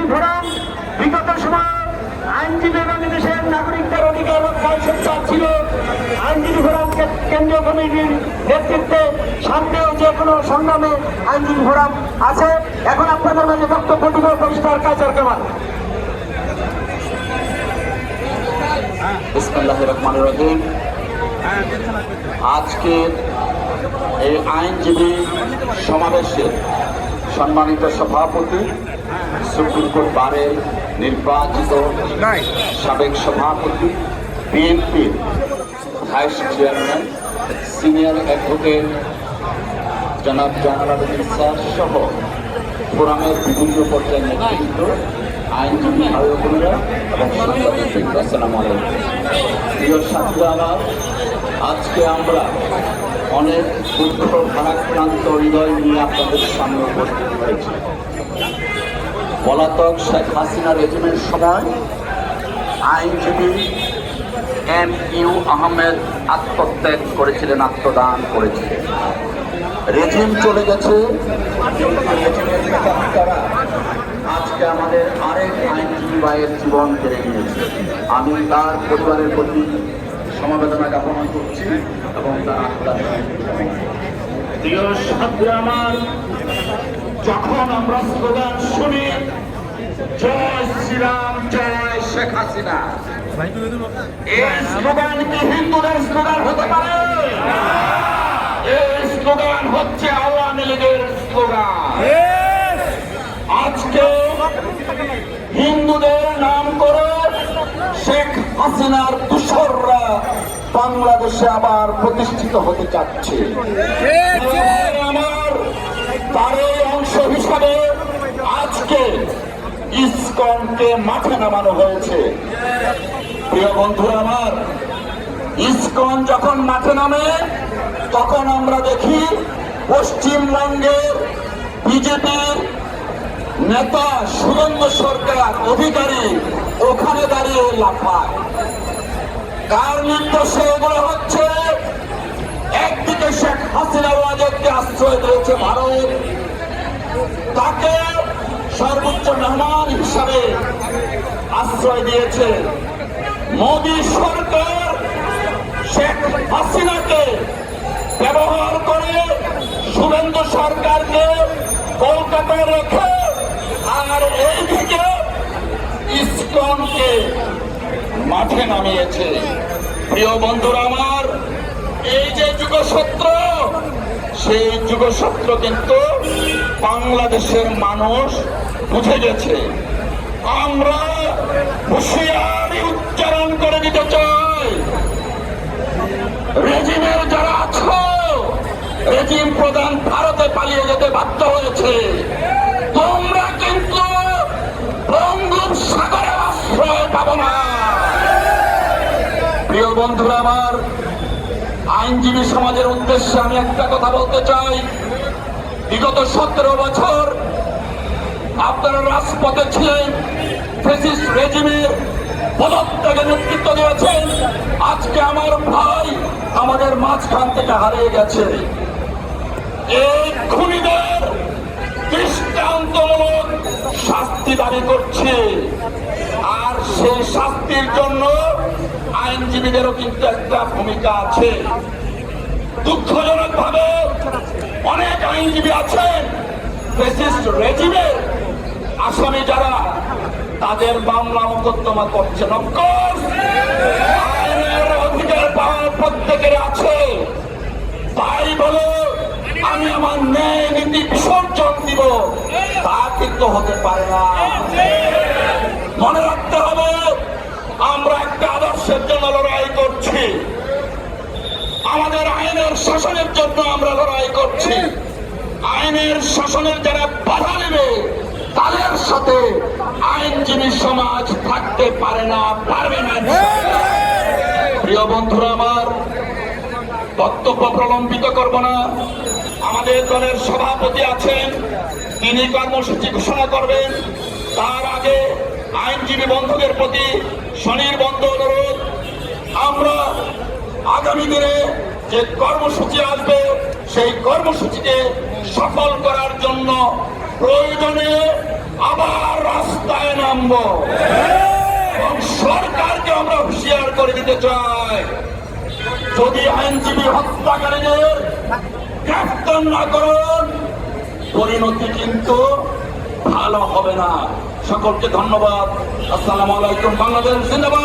আইনজীবী ফোরাম বিগত সময় আইনজীবী এবং দেশের নাগরিকদের অধিকার রক্ষায় সোচ্চার ছিল। আইনজীবী ফোরাম কেন্দ্রীয় কমিটির নেতৃত্বে সামনেও যে কোনো সংগ্রামে আইনজীবী ফোরাম আছে। এখন আপনাদের মাঝে বক্তব্য দিব পরিষ্কার কাজের কামান। বিসমিল্লাহির রহমানির রহিম। আজকে এই আইনজীবী সমাবেশে সম্মানিত সভাপতি, সুপ্রিম কোর্ট বারের নির্বাচিত সাবেক সভাপতি, বিএনপির ভাইস চেয়ারম্যান, সিনিয়র অ্যাডভোকেট জনাব জাহাঙ্গীর আলম স্যার সহ ফোরামের বিভিন্ন পর্যায়ের নেতৃত্ব, আইনজীবী ভাই-বোনেরা এবং সাংবাদিক, আসসালামু আলাইকুম। প্রিয় সাথীরা আমার, আজকে আমরা অনেক দুঃখ ভারাক্রান্ত হৃদয় নিয়ে আপনাদের সামনে উপস্থিত হয়েছি। পলাতক শেখ হাসিনা রেজিমের সময় আইনজীবী এম.ইউ. আহমেদ আত্মত্যাগ করেছিলেন, আত্মদান করেছিলেন। রেজিম চলে গেছে, আজকে আমাদের আরেক আইনজীবী ভাইয়ের জীবন কেড়ে নিয়েছে। আমি তার পরিবারের প্রতি সমবেদনা জ্ঞাপন করছি এবং তার আত্মার প্রিয় সাথী আমার, যখন আমরা স্লোগান শুনি জয় শ্রীরাম জয় শেখ হাসিনা, এই স্লোগান কি হিন্দুদের স্লোগান হতে পারে? এই স্লোগান হচ্ছে আওয়ামী লীগের স্লোগান। আজকে হিন্দুদের নাম করে শেখ হাসিনার দূষররা বাংলাদেশে আবার প্রতিষ্ঠিত হতে চাচ্ছে। আমার তার এই অংশ হিসাবে আজকে ইসকনকে মাঠে নামানো হয়েছে। প্রিয় বন্ধুরা আমার, ইসকন যখন মাঠে নামে তখন আমরা দেখি পশ্চিমবঙ্গের বিজেপির নেতা শুভেন্দু সরকার অধিকারী ওখানে দাঁড়িয়ে লাফায়। কার নির্দেশে এগুলো হচ্ছে? একদিকে শেখ হাসিনা ওয়াজেদকে আশ্রয় দিয়েছে ভারত, তাকে সর্বোচ্চ মেহমান হিসাবে আশ্রয় দিয়েছে। মোদী সরকার শেখ হাসিনাকে ব্যবহার করে শুভেন্দু সরকারকে কলকাতায় রেখে আর এইদিকে ইসকনকে মাঠে নামিয়েছে। প্রিয় বন্ধুরা আমার, এই যে যুগসূত্র, সেই যুগসূত্র কিন্তু বাংলাদেশের মানুষ বুঝে গেছে। আমরা হুঁশিয়ারি উচ্চারণ করে দিতে চাই, রেজিমের যারা আছো, রেজিম প্রধান ভারতে পালিয়ে যেতে বাধ্য হয়েছে, তোমরা কিন্তু বঙ্গোপসাগরে আশ্রয় পাবো না। প্রিয় বন্ধুরা আমার, আইনজীবী সমাজের উদ্দেশ্যে আমি একটা কথা বলতে চাই। বিগত 17 বছর আপনারা রাজপথে ছিলেন, ফ্যাসিস্ট রেজিমের পদত্যাগে নেতৃত্ব দিয়েছেন। আজকে আমার ভাই আমাদের মাঝখান থেকে হারিয়ে গেছে। এই খুনিদের দৃষ্টান্তমূলক শাস্তি দাবি করছে, আর সেই শাস্তির জন্য আইনজীবীদেরও কিন্তু একটা ভূমিকা আছে। দুঃখজনক ভাবে অনেক আইনজীবী আছেন ফ্যাসিস্ট রেজিমের আসামি যারা, তাদের মামলা মোকদ্দমা করছেন। অফকোর্স আইনের অধিকার পাওয়ার প্রত্যেকের আছে, তাই বলে আমি আমার ন্যায় নীতি বিসর্জন দিব তা কিন্তু হতে পারে না। মনে রাখতে হবে, আমরা একটা আদর্শের জন্য লড়াই করছি, আমাদের আইনের শাসনের জন্য আমরা লড়াই করছি। আইনের শাসনের যারা বাধা নেবে তাদের সাথে আইনজীবী সমাজ থাকতে পারে না, পারবে না। প্রিয় বন্ধুরা আমার, বক্তব্য প্রলম্বিত করব না। আমাদের দলের সভাপতি আছেন, তিনি কর্মসূচি ঘোষণা করবেন। তার আগে আইনজীবী বন্ধুদের প্রতি স্বনির্বন্ধ অনুরোধ, আমরা আগামী দিনে যে কর্মসূচি আসবে সেই কর্মসূচিকে সফল করার জন্য প্রয়োজনে আবার রাস্তায় মানব এবং সরকারকে আমরা হুঁশিয়ার করে দিতে চাই, যদি আইনজীবী হত্যাকারীদের গ্রেফতার না করুন পরিণতি কিন্তু ভালো হবে না। সকলকে ধন্যবাদ। আসসালামু আলাইকুম। বাংলাদেশ জিন্দাবাদ।